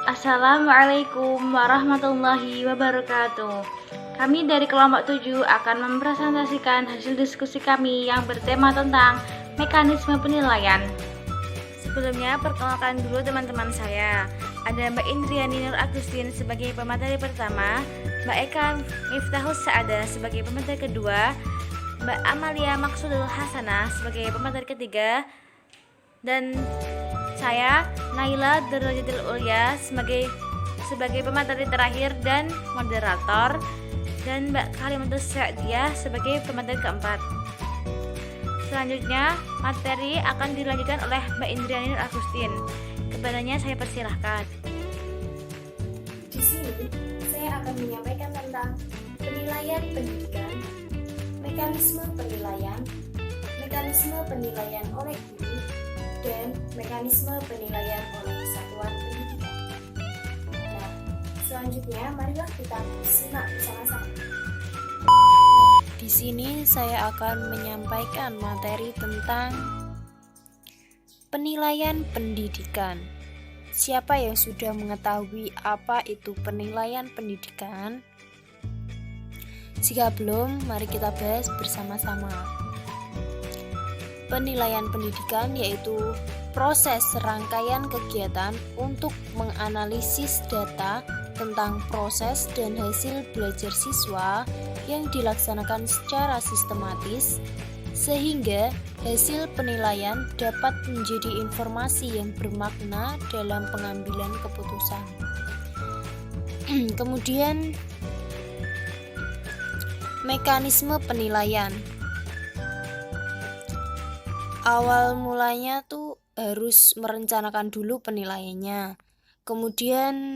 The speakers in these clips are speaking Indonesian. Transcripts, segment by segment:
Assalamualaikum warahmatullahi wabarakatuh. Kami dari kelompok 7 akan mempresentasikan hasil diskusi kami yang bertema tentang mekanisme penilaian. Sebelumnya, perkenalkan dulu teman-teman saya. Ada Mbak Indriani Nur Agustin sebagai pemateri pertama, Mbak Eka Miftahus Saada sebagai pemateri kedua, Mbak Amalia Maksudul Hasanah sebagai pemateri ketiga, dan saya Naila Darajatul Ulya sebagai pemateri terakhir dan moderator, dan Mbak Kalimatus Sa'diyah sebagai pemateri keempat. Selanjutnya, materi akan dilanjutkan oleh Mbak Indriani Nur Agustin. Kepadanya saya persilahkan. Di sini, saya akan menyampaikan tentang penilaian pendidikan, mekanisme penilaian oleh guru, dan mekanisme penilaian oleh satuan pendidikan. Nah, selanjutnya marilah kita simak bersama-sama. Di sini saya akan menyampaikan materi tentang penilaian pendidikan. Siapa yang sudah mengetahui apa itu penilaian pendidikan? Jika belum, mari kita bahas bersama-sama. Penilaian pendidikan yaitu proses serangkaian kegiatan untuk menganalisis data tentang proses dan hasil belajar siswa yang dilaksanakan secara sistematis, sehingga hasil penilaian dapat menjadi informasi yang bermakna dalam pengambilan keputusan. Kemudian, mekanisme penilaian. Awal mulanya tuh harus merencanakan dulu penilaiannya, kemudian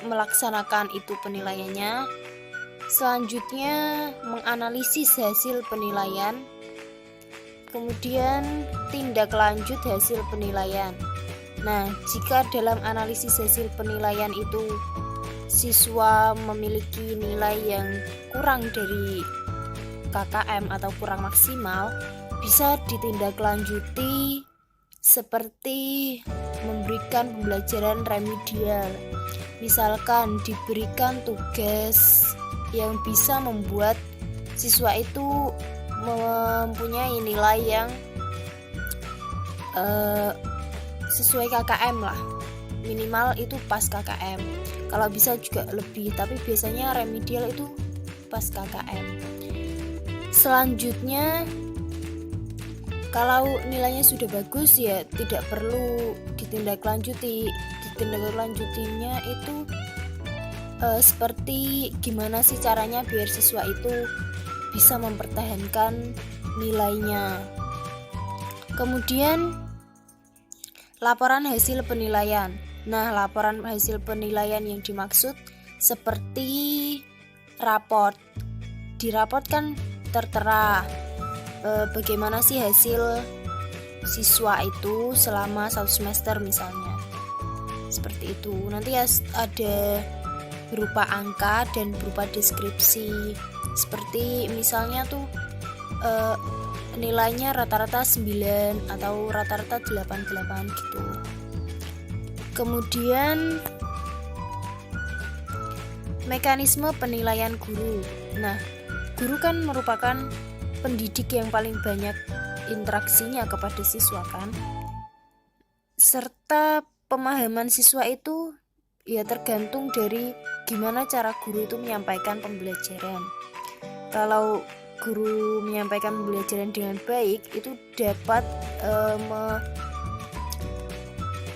melaksanakan itu penilaiannya, selanjutnya menganalisis hasil penilaian, kemudian tindak lanjut hasil penilaian. Nah, jika dalam analisis hasil penilaian itu siswa memiliki nilai yang kurang dari KKM atau kurang maksimal, bisa ditindaklanjuti seperti memberikan pembelajaran remedial. Misalkan diberikan tugas yang bisa membuat siswa itu mempunyai nilai yang sesuai KKM lah, minimal itu pas KKM. Kalau bisa juga lebih, tapi biasanya remedial itu pas KKM. Selanjutnya, kalau nilainya sudah bagus ya tidak perlu ditindaklanjuti. Ditindaklanjutinya itu seperti gimana sih caranya biar siswa itu bisa mempertahankan nilainya. Kemudian laporan hasil penilaian. Nah, laporan hasil penilaian yang dimaksud seperti raport. Di raport kan tertera bagaimana sih hasil siswa itu selama 1 semester misalnya. Seperti itu. Nanti ada berupa angka dan berupa deskripsi. Seperti misalnya tuh nilainya rata-rata 9 atau rata-rata 88 gitu. Kemudian mekanisme penilaian guru. Nah, guru kan merupakan pendidik yang paling banyak interaksinya kepada siswa kan, serta pemahaman siswa itu ya tergantung dari gimana cara guru itu menyampaikan pembelajaran. Kalau guru menyampaikan pembelajaran dengan baik, itu dapat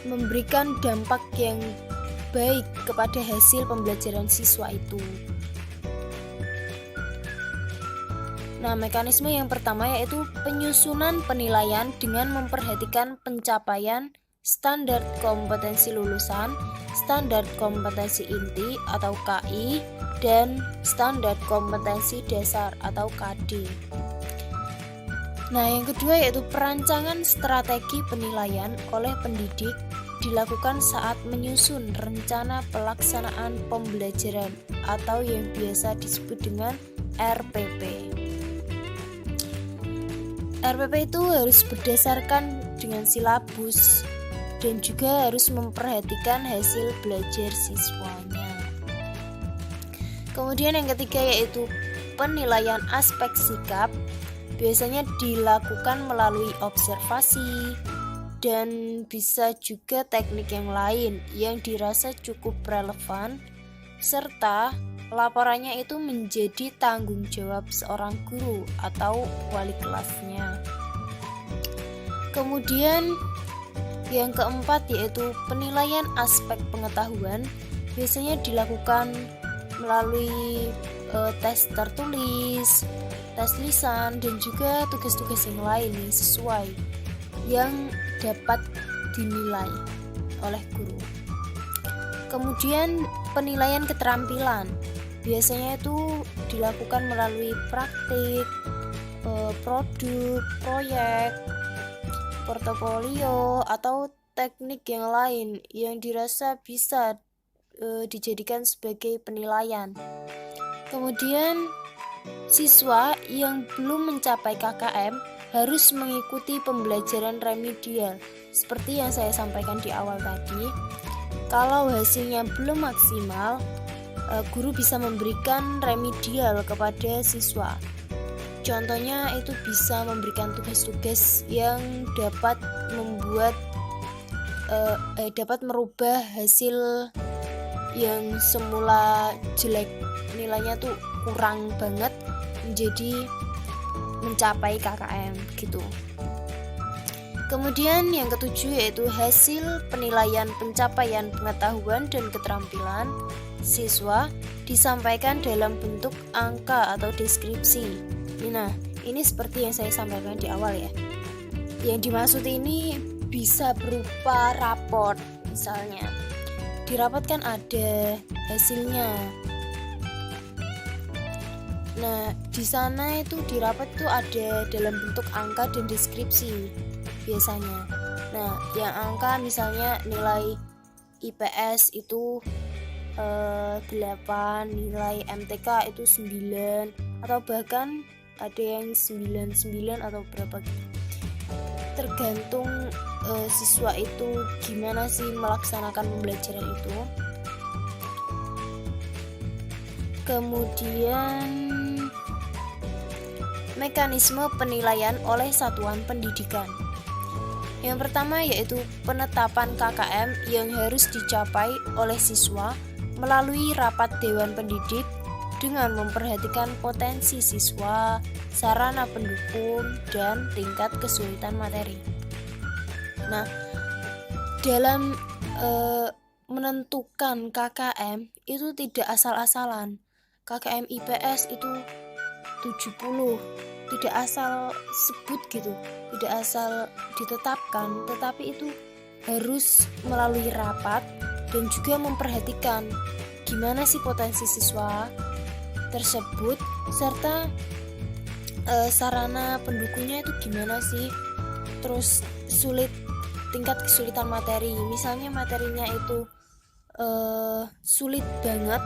memberikan dampak yang baik kepada hasil pembelajaran siswa itu. Nah, mekanisme yang pertama yaitu penyusunan penilaian dengan memperhatikan pencapaian standar kompetensi lulusan, standar kompetensi inti atau KI, dan standar kompetensi dasar atau KD. Nah, yang kedua yaitu perancangan strategi penilaian oleh pendidik dilakukan saat menyusun rencana pelaksanaan pembelajaran atau yang biasa disebut dengan RPP. RPP itu harus berdasarkan dengan silabus dan juga harus memperhatikan hasil belajar siswanya. Kemudian yang ketiga yaitu penilaian aspek sikap, biasanya dilakukan melalui observasi dan bisa juga teknik yang lain yang dirasa cukup relevan, serta laporannya itu menjadi tanggung jawab seorang guru atau wali kelasnya. Kemudian yang keempat yaitu penilaian aspek pengetahuan, biasanya dilakukan melalui tes tertulis, tes lisan, dan juga tugas-tugas yang lain yang sesuai yang dapat dinilai oleh guru. Kemudian penilaian keterampilan, biasanya itu dilakukan melalui praktik, produk, proyek, portofolio, atau teknik yang lain yang dirasa bisa dijadikan sebagai penilaian. Kemudian siswa yang belum mencapai KKM harus mengikuti pembelajaran remedial. Seperti yang saya sampaikan di awal tadi, kalau hasilnya belum maksimal, guru bisa memberikan remedial kepada siswa. Contohnya itu bisa memberikan tugas-tugas yang dapat dapat merubah hasil yang semula jelek, nilainya tuh kurang banget, menjadi mencapai KKM gitu. Kemudian yang ketujuh yaitu hasil penilaian pencapaian pengetahuan dan keterampilan siswa disampaikan dalam bentuk angka atau deskripsi. Nah, ini seperti yang saya sampaikan di awal ya. Yang dimaksud ini bisa berupa raport, misalnya. Di raport kan ada hasilnya. Nah, di sana itu di raport itu ada dalam bentuk angka dan deskripsi biasanya. Nah, yang angka misalnya nilai IPS itu 8, nilai MTK itu 9, atau bahkan ada yang 99 atau berapa gitu. Tergantung siswa itu gimana sih melaksanakan pembelajaran itu. Kemudian mekanisme penilaian oleh satuan pendidikan. Yang pertama yaitu penetapan KKM yang harus dicapai oleh siswa melalui rapat dewan pendidik dengan memperhatikan potensi siswa, sarana pendukung, dan tingkat kesulitan materi. Nah, dalam menentukan KKM itu tidak asal-asalan. KKM IPS itu 70, tidak asal sebut gitu, tidak asal ditetapkan, tetapi itu harus melalui rapat dan juga memperhatikan gimana sih potensi siswa tersebut, serta sarana pendukungnya itu gimana sih, terus tingkat kesulitan materi, misalnya materinya itu sulit banget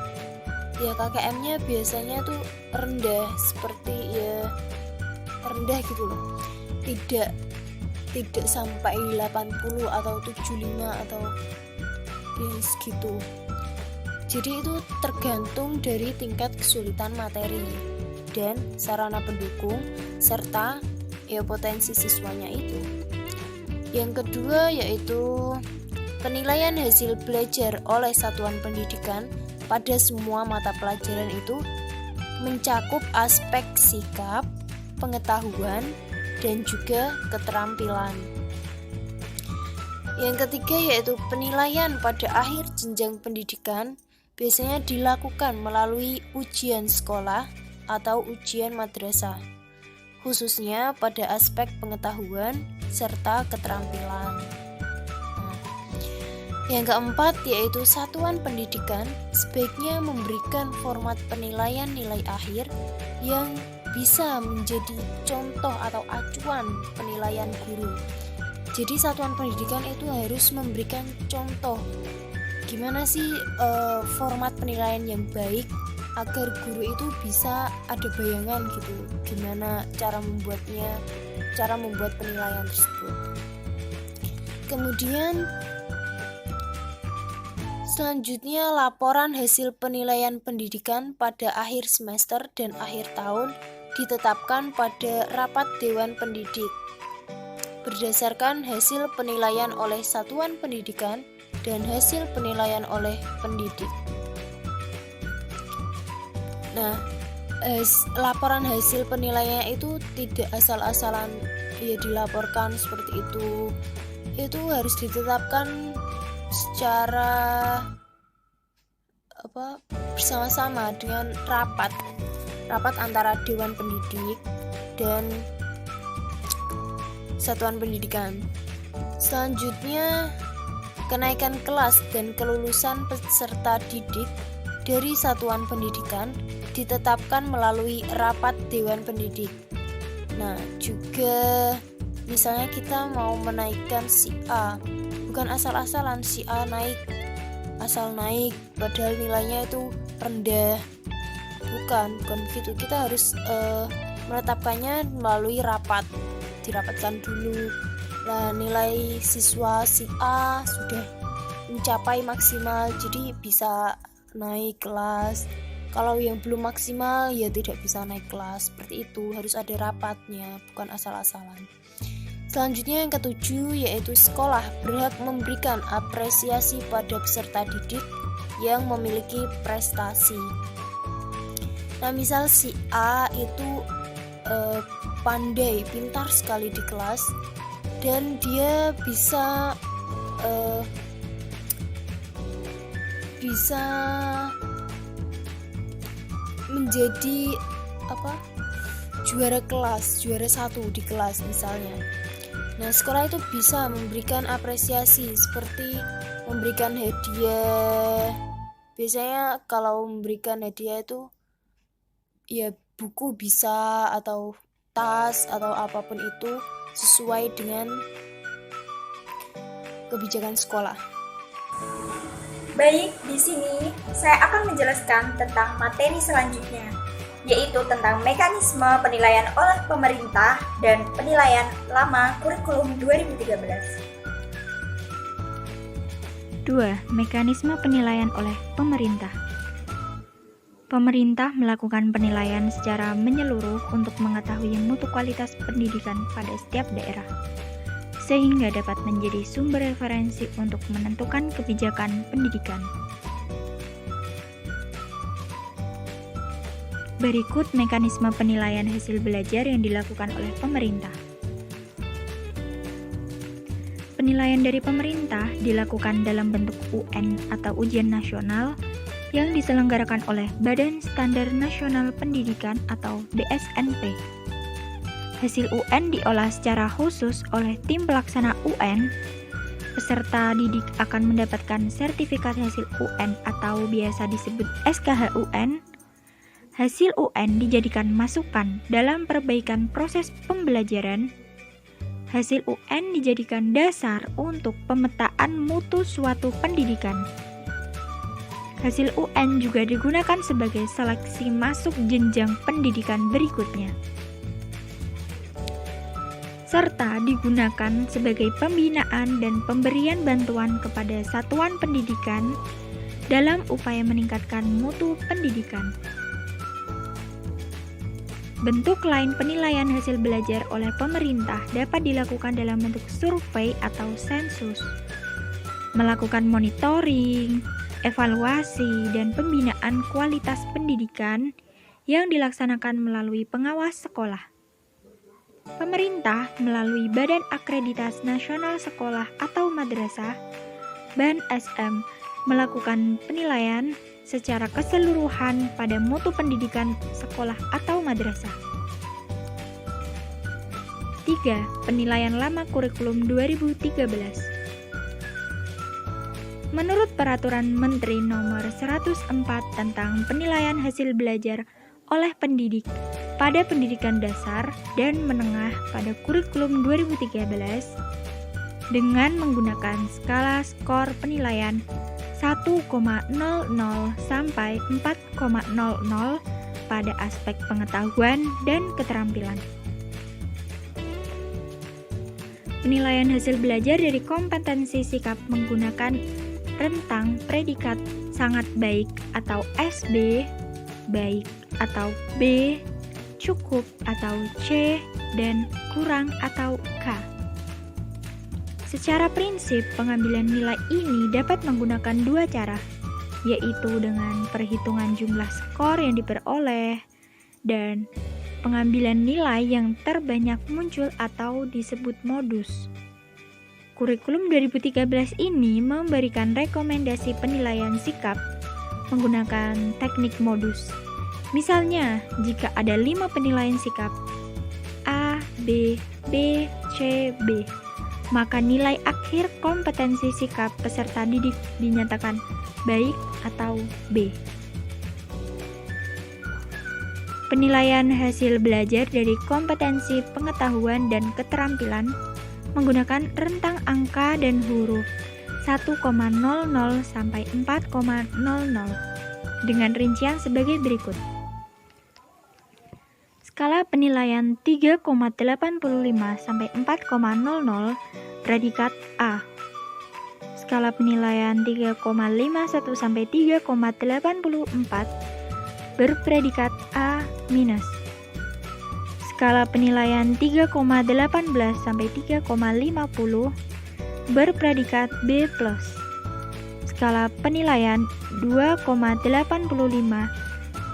ya, KKM-nya biasanya tuh rendah, seperti ya rendah gitu loh, tidak sampai 80 atau 75 atau ya segitu. Jadi itu tergantung dari tingkat kesulitan materi dan sarana pendukung serta ya potensi siswanya itu. Yang kedua yaitu penilaian hasil belajar oleh satuan pendidikan pada semua mata pelajaran itu mencakup aspek sikap, pengetahuan, dan juga keterampilan. Yang ketiga yaitu penilaian pada akhir jenjang pendidikan, biasanya dilakukan melalui ujian sekolah atau ujian madrasah, khususnya pada aspek pengetahuan serta keterampilan. Yang keempat yaitu satuan pendidikan sebaiknya memberikan format penilaian nilai akhir yang bisa menjadi contoh atau acuan penilaian guru. Jadi satuan pendidikan itu harus memberikan contoh gimana sih format penilaian yang baik agar guru itu bisa ada bayangan gitu gimana cara membuat penilaian tersebut. Kemudian selanjutnya laporan hasil penilaian pendidikan pada akhir semester dan akhir tahun ditetapkan pada rapat Dewan Pendidik berdasarkan hasil penilaian oleh satuan pendidikan dan hasil penilaian oleh pendidik. Nah, laporan hasil penilaian itu tidak asal-asalan ya dilaporkan seperti itu. Itu harus ditetapkan secara bersama-sama dengan rapat antara Dewan Pendidik dan satuan pendidikan. Selanjutnya, kenaikan kelas dan kelulusan peserta didik dari satuan pendidikan ditetapkan melalui rapat Dewan Pendidik. Nah, juga misalnya kita mau menaikkan si A, bukan asal-asalan si A asal naik padahal nilainya itu rendah. Bukan begitu. Kita harus menetapkannya melalui rapat. Dirapatkan dulu. Nah, nilai siswa si A sudah mencapai maksimal, jadi bisa naik kelas. Kalau yang belum maksimal ya tidak bisa naik kelas. Seperti itu, harus ada rapatnya, bukan asal-asalan. Selanjutnya yang ketujuh yaitu sekolah berhak memberikan apresiasi pada peserta didik yang memiliki prestasi. Nah, misal si A itu pandai, pintar sekali di kelas dan dia bisa menjadi juara kelas, juara 1 di kelas misalnya. Nah, sekolah itu bisa memberikan apresiasi seperti memberikan hadiah. Biasanya kalau memberikan hadiah itu ya buku bisa, atau tas, atau apapun itu sesuai dengan kebijakan sekolah. Baik, di sini saya akan menjelaskan tentang materi selanjutnya, yaitu tentang mekanisme penilaian oleh pemerintah dan penilaian lama kurikulum 2013. 2. Mekanisme penilaian oleh pemerintah. Pemerintah melakukan penilaian secara menyeluruh untuk mengetahui mutu kualitas pendidikan pada setiap daerah, sehingga dapat menjadi sumber referensi untuk menentukan kebijakan pendidikan. Berikut mekanisme penilaian hasil belajar yang dilakukan oleh pemerintah. Penilaian dari pemerintah dilakukan dalam bentuk UN atau ujian nasional yang diselenggarakan oleh Badan Standar Nasional Pendidikan atau BSNP. Hasil UN diolah secara khusus oleh tim pelaksana UN. Peserta didik akan mendapatkan sertifikat hasil UN atau biasa disebut SKH UN. Hasil UN dijadikan masukan dalam perbaikan proses pembelajaran. Hasil UN dijadikan dasar untuk pemetaan mutu suatu pendidikan. Hasil UN juga digunakan sebagai seleksi masuk jenjang pendidikan berikutnya, serta digunakan sebagai pembinaan dan pemberian bantuan kepada satuan pendidikan dalam upaya meningkatkan mutu pendidikan. Bentuk lain penilaian hasil belajar oleh pemerintah dapat dilakukan dalam bentuk survei atau sensus, melakukan monitoring, evaluasi, dan pembinaan kualitas pendidikan yang dilaksanakan melalui pengawas sekolah. Pemerintah melalui Badan Akreditasi Nasional Sekolah atau Madrasah (BAN-SM) melakukan penilaian secara keseluruhan pada mutu pendidikan sekolah atau madrasah. 3. Penilaian lama kurikulum 2013. Menurut Peraturan Menteri Nomor 104 tentang penilaian hasil belajar oleh pendidik pada pendidikan dasar dan menengah pada kurikulum 2013 dengan menggunakan skala skor penilaian 1,00 sampai 4,00 pada aspek pengetahuan dan keterampilan. Penilaian hasil belajar dari kompetensi sikap menggunakan rentang predikat sangat baik atau SB, baik atau B, cukup atau C, dan kurang atau K. Secara prinsip, pengambilan nilai ini dapat menggunakan dua cara, yaitu dengan perhitungan jumlah skor yang diperoleh dan pengambilan nilai yang terbanyak muncul atau disebut modus. Kurikulum 2013 ini memberikan rekomendasi penilaian sikap menggunakan teknik modus. Misalnya, jika ada 5 penilaian sikap A, B, B, C, B, maka nilai akhir kompetensi sikap peserta didik dinyatakan baik atau B. Penilaian hasil belajar dari kompetensi pengetahuan dan keterampilan menggunakan rentang angka dan huruf 1,00 sampai 4,00 dengan rincian sebagai berikut. Skala penilaian 3,85 sampai 4,00 predikat A. Skala penilaian 3,51 sampai 3,84 berpredikat A-. Skala penilaian 3,18 sampai 3,50 berpredikat B+. Skala penilaian 2,85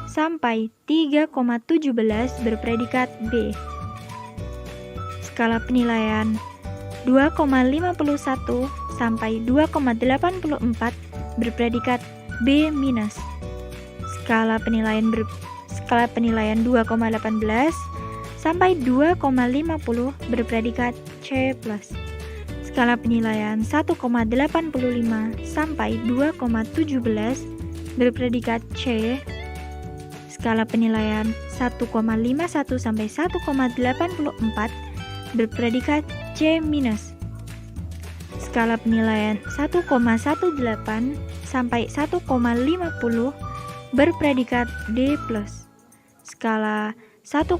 sampai 3,17 berpredikat B. Skala penilaian 2,51 sampai 2,84 berpredikat B-. Skala penilaian 2,18 sampai 2,50 berpredikat C+. Skala penilaian 1,85 sampai 2,17 berpredikat C. Skala penilaian 1,51 sampai 1,84 berpredikat C-. Skala penilaian 1,18 sampai 1,50 berpredikat D+. Skala 1,00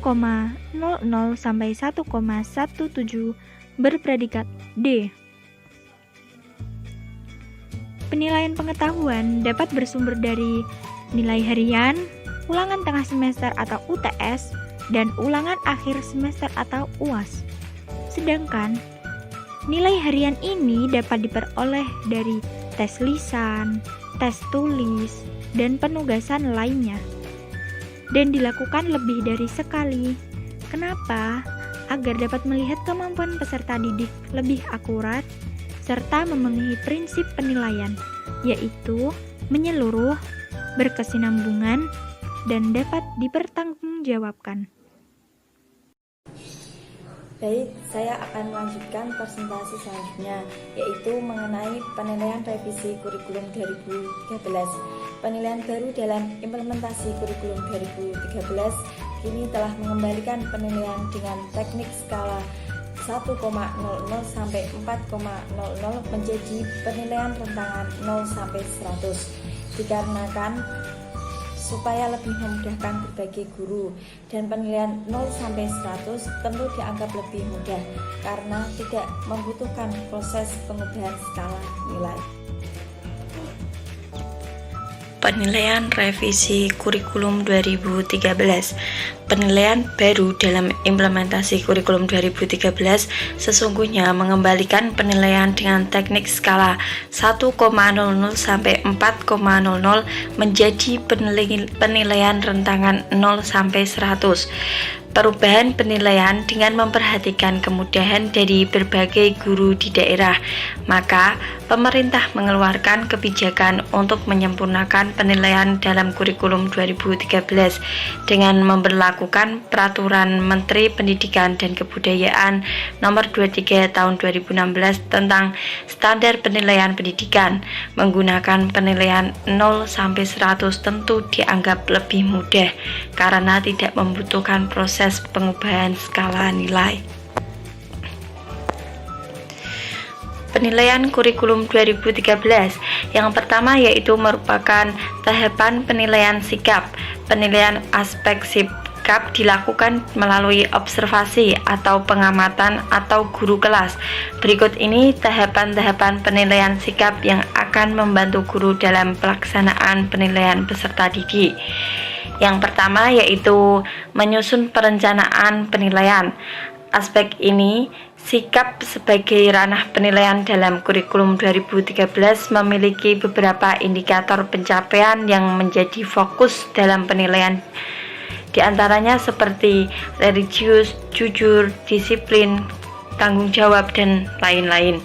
sampai 1,17 berpredikat D. Penilaian pengetahuan dapat bersumber dari nilai harian, ulangan tengah semester atau UTS, dan ulangan akhir semester atau UAS. Sedangkan nilai harian ini dapat diperoleh dari tes lisan, tes tulis, dan penugasan lainnya, dan dilakukan lebih dari sekali. Kenapa? Agar dapat melihat kemampuan peserta didik lebih akurat, serta memenuhi prinsip penilaian, yaitu menyeluruh, berkesinambungan, dan dapat dipertanggungjawabkan. Baik, saya akan melanjutkan presentasi selanjutnya, yaitu mengenai penilaian revisi kurikulum 2013. Penilaian baru dalam implementasi kurikulum 2013 kini telah mengembalikan penilaian dengan teknik skala 1,00 sampai 4,00 menjadi penilaian rentangan 0 sampai 100, dikarenakan supaya lebih memudahkan berbagai guru, dan penilaian 0 sampai 100 tentu dianggap lebih mudah karena tidak membutuhkan proses pengubahan skala nilai. Penilaian revisi kurikulum 2013. Penilaian baru dalam implementasi kurikulum 2013 sesungguhnya mengembalikan penilaian dengan teknik skala 1,00 sampai 4,00 menjadi penilaian rentangan 0 sampai 100. Perubahan penilaian dengan memperhatikan kemudahan dari berbagai guru di daerah, maka pemerintah mengeluarkan kebijakan untuk menyempurnakan penilaian dalam kurikulum 2013 dengan memberlakukan Peraturan Menteri Pendidikan dan Kebudayaan Nomor 23 Tahun 2016 tentang Standar Penilaian Pendidikan. Menggunakan penilaian 0 sampai 100 tentu dianggap lebih mudah karena tidak membutuhkan proses pengubahan skala nilai. Penilaian kurikulum 2013. Yang pertama yaitu merupakan tahapan penilaian sikap, penilaian aspek sikap dilakukan melalui observasi atau pengamatan atau guru kelas. Berikut ini tahapan-tahapan penilaian sikap yang akan membantu guru dalam pelaksanaan penilaian peserta didik. Yang pertama yaitu menyusun perencanaan penilaian. Aspek ini, sikap sebagai ranah penilaian dalam kurikulum 2013 memiliki beberapa indikator pencapaian yang menjadi fokus dalam penilaian. Di antaranya seperti religius, jujur, disiplin, tanggung jawab, dan lain-lain.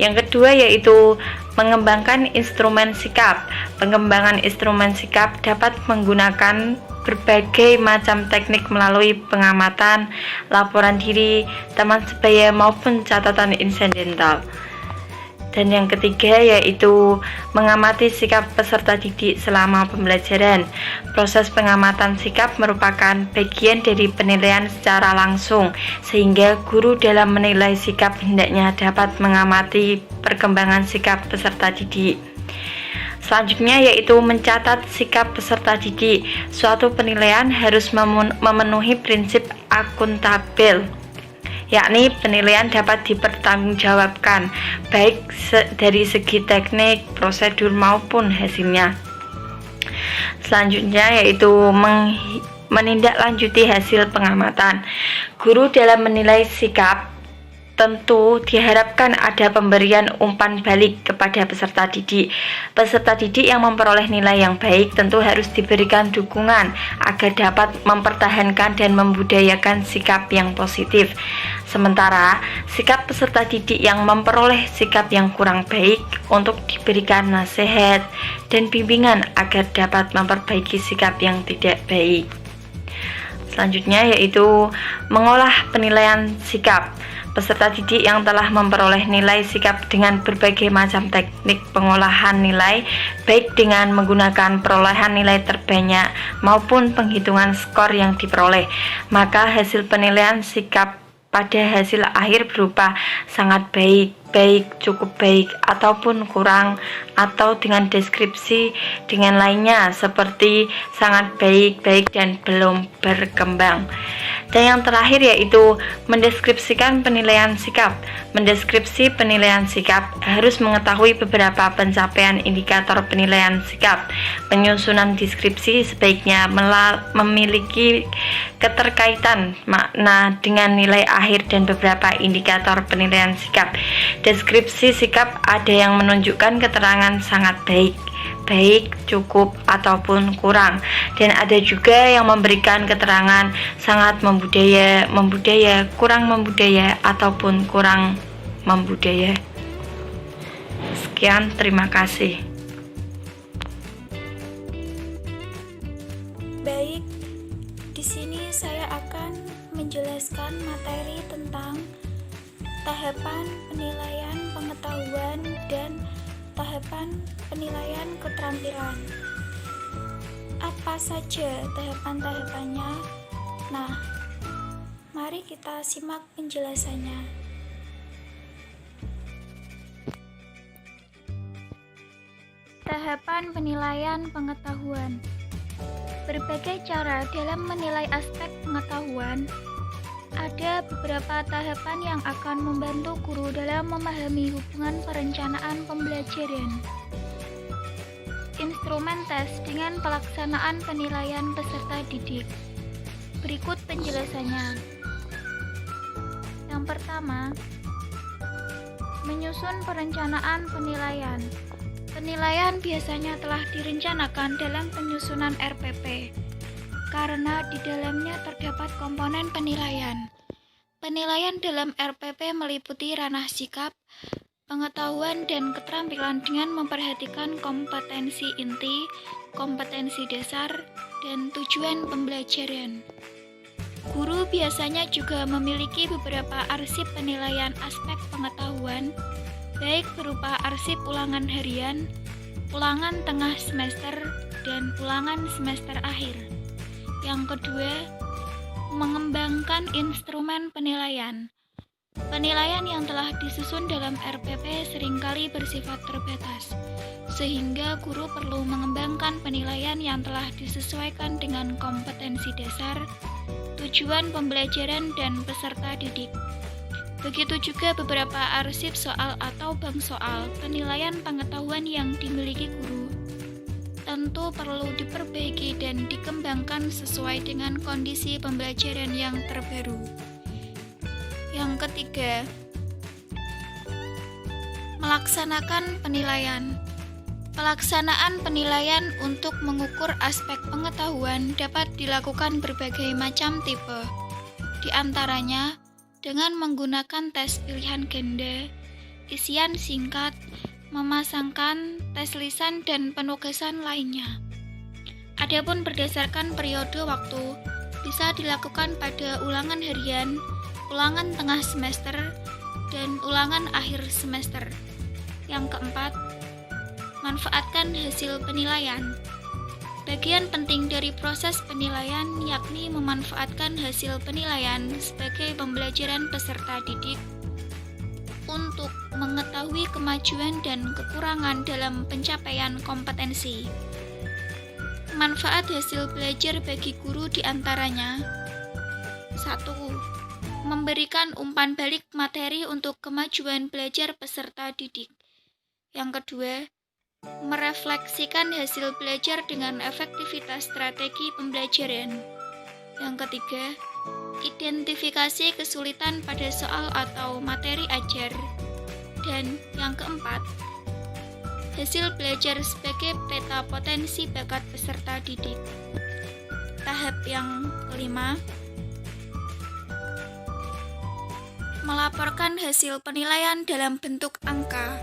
Yang kedua yaitu mengembangkan instrumen sikap. Pengembangan instrumen sikap dapat menggunakan berbagai macam teknik melalui pengamatan, laporan diri, teman sebaya maupun catatan insidental. Dan yang ketiga yaitu mengamati sikap peserta didik selama pembelajaran. Proses pengamatan sikap merupakan bagian dari penilaian secara langsung, sehingga guru dalam menilai sikap hendaknya dapat mengamati perkembangan sikap peserta didik. Selanjutnya yaitu mencatat sikap peserta didik. Suatu penilaian harus memenuhi prinsip akuntabel, yakni penilaian dapat dipertanggungjawabkan baik dari segi teknik, prosedur maupun hasilnya. Selanjutnya yaitu menindaklanjuti hasil pengamatan. Guru dalam menilai sikap tentu diharapkan ada pemberian umpan balik kepada peserta didik. Peserta didik yang memperoleh nilai yang baik tentu harus diberikan dukungan agar dapat mempertahankan dan membudayakan sikap yang positif. Sementara sikap peserta didik yang memperoleh sikap yang kurang baik untuk diberikan nasihat dan bimbingan agar dapat memperbaiki sikap yang tidak baik. Selanjutnya yaitu mengolah penilaian sikap. Peserta didik yang telah memperoleh nilai sikap dengan berbagai macam teknik pengolahan nilai, baik dengan menggunakan perolehan nilai terbanyak maupun penghitungan skor yang diperoleh, maka hasil penilaian sikap pada hasil akhir berupa sangat baik, baik, cukup baik, ataupun kurang, atau dengan deskripsi dengan lainnya seperti sangat baik, baik, dan belum berkembang. Dan yang terakhir yaitu mendeskripsikan penilaian sikap. Mendeskripsi penilaian sikap harus mengetahui beberapa pencapaian indikator penilaian sikap. Penyusunan deskripsi sebaiknya memiliki keterkaitan makna dengan nilai akhir dan beberapa indikator penilaian sikap. Deskripsi sikap ada yang menunjukkan keterangan sangat baik, baik, cukup, ataupun kurang, dan ada juga yang memberikan keterangan sangat membudaya, membudaya, kurang membudaya, ataupun kurang membudaya. Sekian, terima kasih. Baik, di sini saya akan menjelaskan materi tentang tahapan penilaian pengetahuan dan tahapan penilaian keterampilan. Apa saja tahapan-tahapannya? Nah, mari kita simak penjelasannya. Tahapan penilaian pengetahuan. Berbagai cara dalam menilai aspek pengetahuan. Ada beberapa tahapan yang akan membantu guru dalam memahami hubungan perencanaan pembelajaran. Instrumen tes dengan pelaksanaan penilaian peserta didik. Berikut penjelasannya. Yang pertama, menyusun perencanaan penilaian. Penilaian biasanya telah direncanakan dalam penyusunan RPP. Karena di dalamnya terdapat komponen penilaian. Penilaian dalam RPP meliputi ranah sikap, pengetahuan, dan keterampilan dengan memperhatikan kompetensi inti, kompetensi dasar, dan tujuan pembelajaran. Guru biasanya juga memiliki beberapa arsip penilaian aspek pengetahuan, baik berupa arsip ulangan harian, ulangan tengah semester, dan ulangan semester akhir. Yang kedua, mengembangkan instrumen penilaian. Penilaian yang telah disusun dalam RPP seringkali bersifat terbatas. sehingga guru perlu mengembangkan penilaian yang telah disesuaikan dengan kompetensi dasar, tujuan pembelajaran, dan peserta didik. Begitu juga beberapa arsip soal atau bank soal penilaian pengetahuan yang dimiliki guru tentu perlu diperbaiki dan dikembangkan sesuai dengan kondisi pembelajaran yang terbaru. Yang ketiga, melaksanakan penilaian. Pelaksanaan penilaian untuk mengukur aspek pengetahuan dapat dilakukan berbagai macam tipe, di antaranya dengan menggunakan tes pilihan ganda, isian singkat, memasangkan tes lisan, dan penugasan lainnya. Adapun berdasarkan periode waktu, bisa dilakukan pada ulangan harian, ulangan tengah semester, dan ulangan akhir semester. Yang keempat, manfaatkan hasil penilaian. Bagian penting dari proses penilaian yakni memanfaatkan hasil penilaian sebagai pembelajaran peserta didik untuk mengetahui kemajuan dan kekurangan dalam pencapaian kompetensi. Manfaat hasil belajar bagi guru diantaranya: 1. Memberikan umpan balik materi untuk kemajuan belajar peserta didik. Yang kedua, merefleksikan hasil belajar dengan efektivitas strategi pembelajaran. Yang ketiga, identifikasi kesulitan pada soal atau materi ajar. Dan yang keempat, hasil belajar sebagai peta potensi bakat peserta didik. Tahap yang kelima, melaporkan hasil penilaian dalam bentuk angka.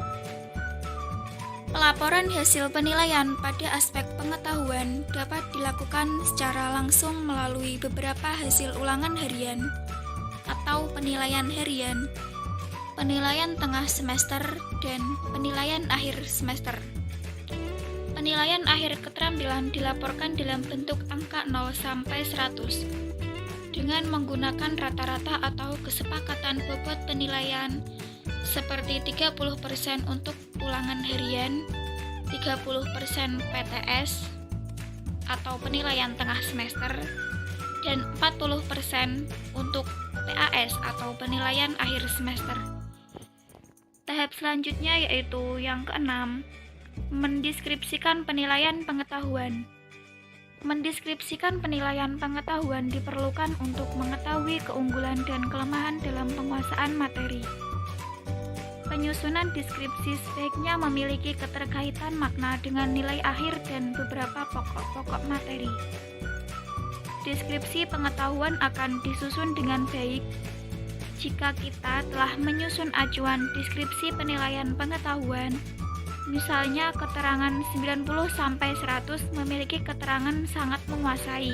Pelaporan hasil penilaian pada aspek pengetahuan dapat dilakukan secara langsung melalui beberapa hasil ulangan harian atau penilaian harian, penilaian tengah semester, dan penilaian akhir semester. Penilaian akhir keterampilan dilaporkan dalam bentuk angka 0 sampai 100 dengan menggunakan rata-rata atau kesepakatan bobot penilaian seperti 30% untuk ulangan harian, 30% PTS atau penilaian tengah semester, dan 40% untuk PAS atau penilaian akhir semester. Tahap selanjutnya yaitu yang keenam, mendeskripsikan penilaian pengetahuan. Mendeskripsikan penilaian pengetahuan diperlukan untuk mengetahui keunggulan dan kelemahan dalam penguasaan materi. Penyusunan deskripsi sebaiknya memiliki keterkaitan makna dengan nilai akhir dan beberapa pokok-pokok materi. Deskripsi pengetahuan akan disusun dengan baik jika kita telah menyusun acuan deskripsi penilaian pengetahuan. Misalnya keterangan 90-100 memiliki keterangan sangat menguasai.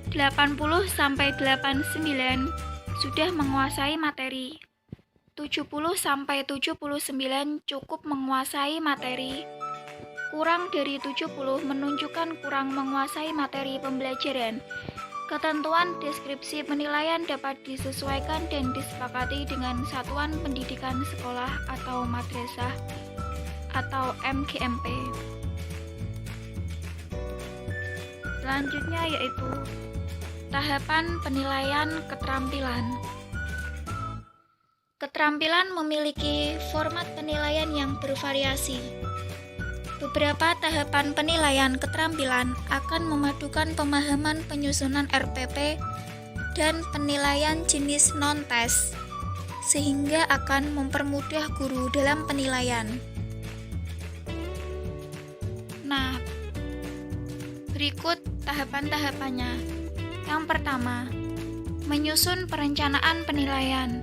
80-89 sudah menguasai materi. 70-79 cukup menguasai materi. Kurang dari 70 menunjukkan kurang menguasai materi pembelajaran. Ketentuan deskripsi penilaian dapat disesuaikan dan disepakati dengan satuan pendidikan sekolah atau madrasah atau MGMP. Selanjutnya yaitu tahapan penilaian keterampilan. Keterampilan memiliki format penilaian yang bervariasi. Beberapa tahapan penilaian keterampilan akan memadukan pemahaman penyusunan RPP dan penilaian jenis non-tes, sehingga akan mempermudah guru dalam penilaian. Nah, berikut tahapan-tahapannya. Yang pertama, menyusun perencanaan penilaian.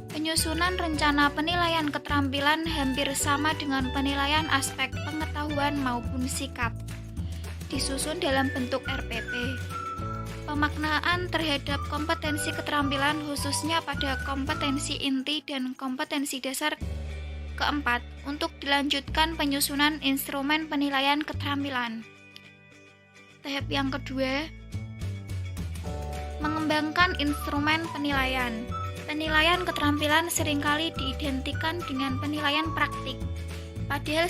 Penyusunan rencana penilaian keterampilan hampir sama dengan penilaian aspek pengetahuan maupun sikap. Disusun dalam bentuk RPP. Pemaknaan terhadap kompetensi keterampilan khususnya pada kompetensi inti dan kompetensi dasar. Keempat, untuk dilanjutkan penyusunan instrumen penilaian keterampilan. Tahap yang kedua, mengembangkan instrumen penilaian. Penilaian keterampilan seringkali diidentikan dengan penilaian praktik. Padahal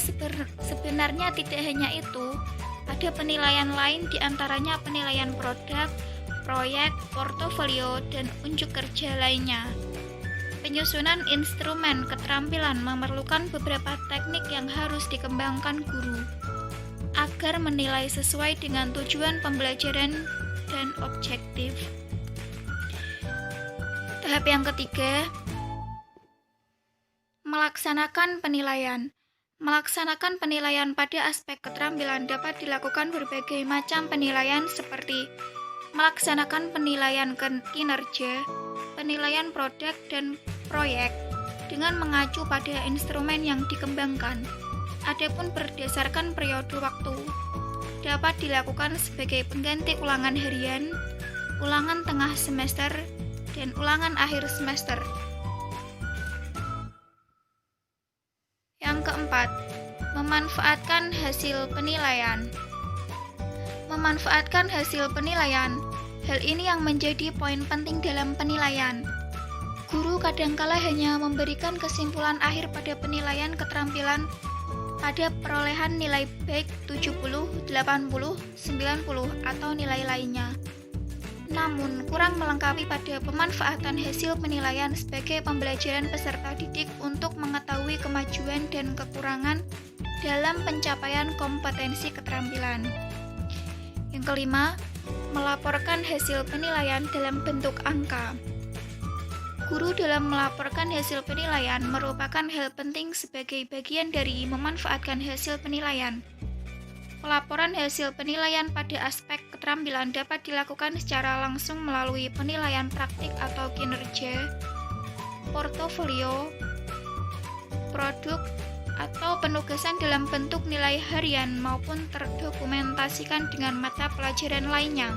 sebenarnya tidak hanya itu, ada penilaian lain diantaranya penilaian produk, proyek, portofolio, dan unjuk kerja lainnya. Penyusunan instrumen keterampilan memerlukan beberapa teknik yang harus dikembangkan guru agar menilai sesuai dengan tujuan pembelajaran dan objektif. Tahap yang ketiga, melaksanakan penilaian. Melaksanakan penilaian pada aspek keterampilan dapat dilakukan berbagai macam penilaian seperti melaksanakan penilaian kinerja, penilaian produk dan proyek dengan mengacu pada instrumen yang dikembangkan. Adapun berdasarkan periode waktu, dapat dilakukan sebagai pengganti ulangan harian, ulangan tengah semester, dan ulangan akhir semester. Yang keempat, memanfaatkan hasil penilaian. Memanfaatkan hasil penilaian, hal ini yang menjadi poin penting dalam penilaian. Guru kadangkala hanya memberikan kesimpulan akhir pada penilaian keterampilan pada perolehan nilai baik 70, 80, 90, atau nilai lainnya. Namun, kurang melengkapi pada pemanfaatan hasil penilaian sebagai pembelajaran peserta didik untuk mengetahui kemajuan dan kekurangan dalam pencapaian kompetensi keterampilan. Yang kelima, melaporkan hasil penilaian dalam bentuk angka. Guru dalam melaporkan hasil penilaian merupakan hal penting sebagai bagian dari memanfaatkan hasil penilaian. Pelaporan hasil penilaian pada aspek keterampilan dapat dilakukan secara langsung melalui penilaian praktik atau kinerja, portofolio, produk, atau penugasan dalam bentuk nilai harian maupun terdokumentasikan dengan mata pelajaran lainnya.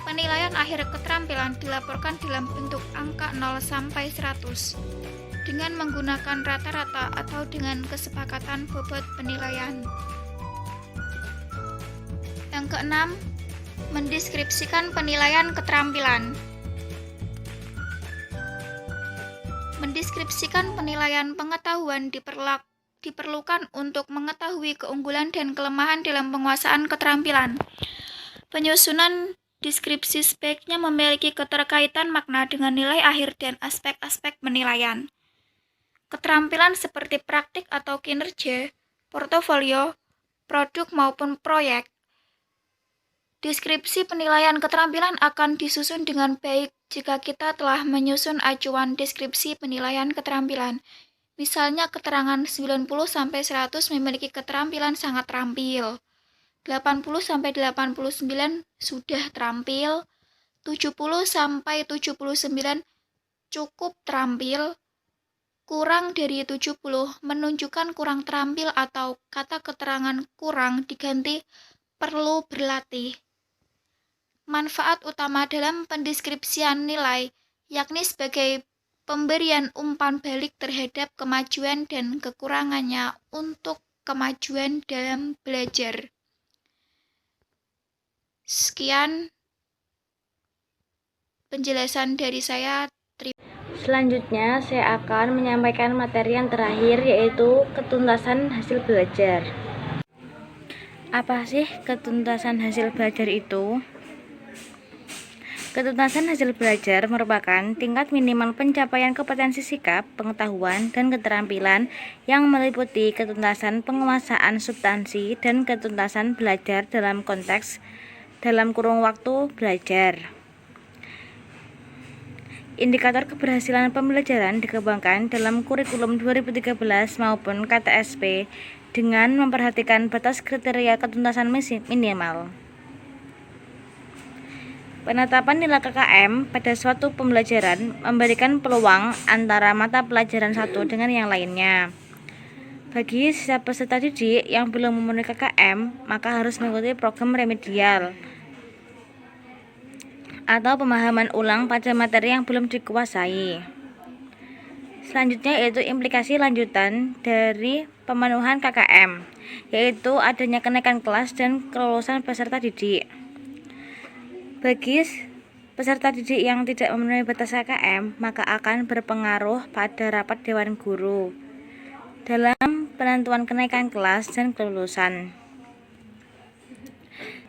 Penilaian akhir keterampilan dilaporkan dalam bentuk angka 0 sampai 100 dengan menggunakan rata-rata atau dengan kesepakatan bobot penilaian. Yang keenam, mendeskripsikan penilaian keterampilan. Mendeskripsikan penilaian pengetahuan diperlukan untuk mengetahui keunggulan dan kelemahan dalam penguasaan keterampilan. Penyusunan deskripsi sebaiknya memiliki keterkaitan makna dengan nilai akhir dan aspek-aspek penilaian. Keterampilan seperti praktik atau kinerja, portofolio, produk maupun proyek. Deskripsi penilaian keterampilan akan disusun dengan baik jika kita telah menyusun acuan deskripsi penilaian keterampilan. Misalnya keterangan 90-100 memiliki keterampilan sangat terampil, 80-89 sudah terampil, 70-79 cukup terampil, kurang dari 70 menunjukkan kurang terampil atau kata keterangan kurang diganti perlu berlatih. Manfaat utama dalam pendeskripsian nilai, yakni sebagai pemberian umpan balik terhadap kemajuan dan kekurangannya untuk kemajuan dalam belajar. Sekian penjelasan dari saya. Selanjutnya, saya akan menyampaikan materi yang terakhir, yaitu ketuntasan hasil belajar. Apa sih ketuntasan hasil belajar itu? Ketuntasan hasil belajar merupakan tingkat minimal pencapaian kompetensi sikap, pengetahuan, dan keterampilan yang meliputi ketuntasan penguasaan substansi dan ketuntasan belajar dalam konteks dalam kurun waktu belajar. Indikator keberhasilan pembelajaran dikembangkan dalam kurikulum 2013 maupun KTSP dengan memperhatikan batas kriteria ketuntasan minimal. Penetapan nilai KKM pada suatu pembelajaran memberikan peluang antara mata pelajaran satu dengan yang lainnya. Bagi setiap peserta didik yang belum memenuhi KKM, maka harus mengikuti program remedial atau pemahaman ulang pada materi yang belum dikuasai. Selanjutnya yaitu implikasi lanjutan dari pemenuhan KKM, yaitu adanya kenaikan kelas dan kelulusan peserta didik. Bagi peserta didik yang tidak memenuhi batas KKM maka akan berpengaruh pada rapat Dewan Guru dalam penentuan kenaikan kelas dan kelulusan.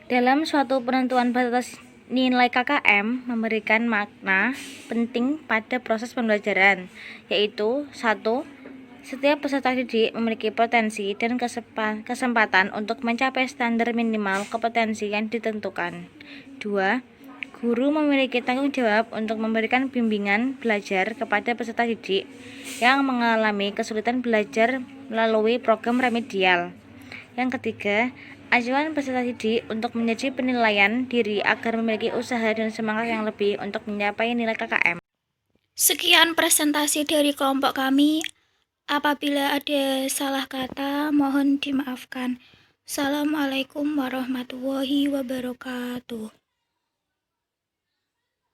Dalam suatu penentuan batas nilai KKM memberikan makna penting pada proses pembelajaran, yaitu 1. Setiap peserta didik memiliki potensi dan kesempatan untuk mencapai standar minimal kompetensi yang ditentukan. 2. Guru memiliki tanggung jawab untuk memberikan bimbingan belajar kepada peserta didik yang mengalami kesulitan belajar melalui program remedial. Yang ketiga, acuan peserta didik untuk menjadi penilaian diri agar memiliki usaha dan semangat yang lebih untuk mencapai nilai KKM. Sekian presentasi dari kelompok kami. Apabila ada salah kata, mohon dimaafkan. Assalamualaikum warahmatullahi wabarakatuh.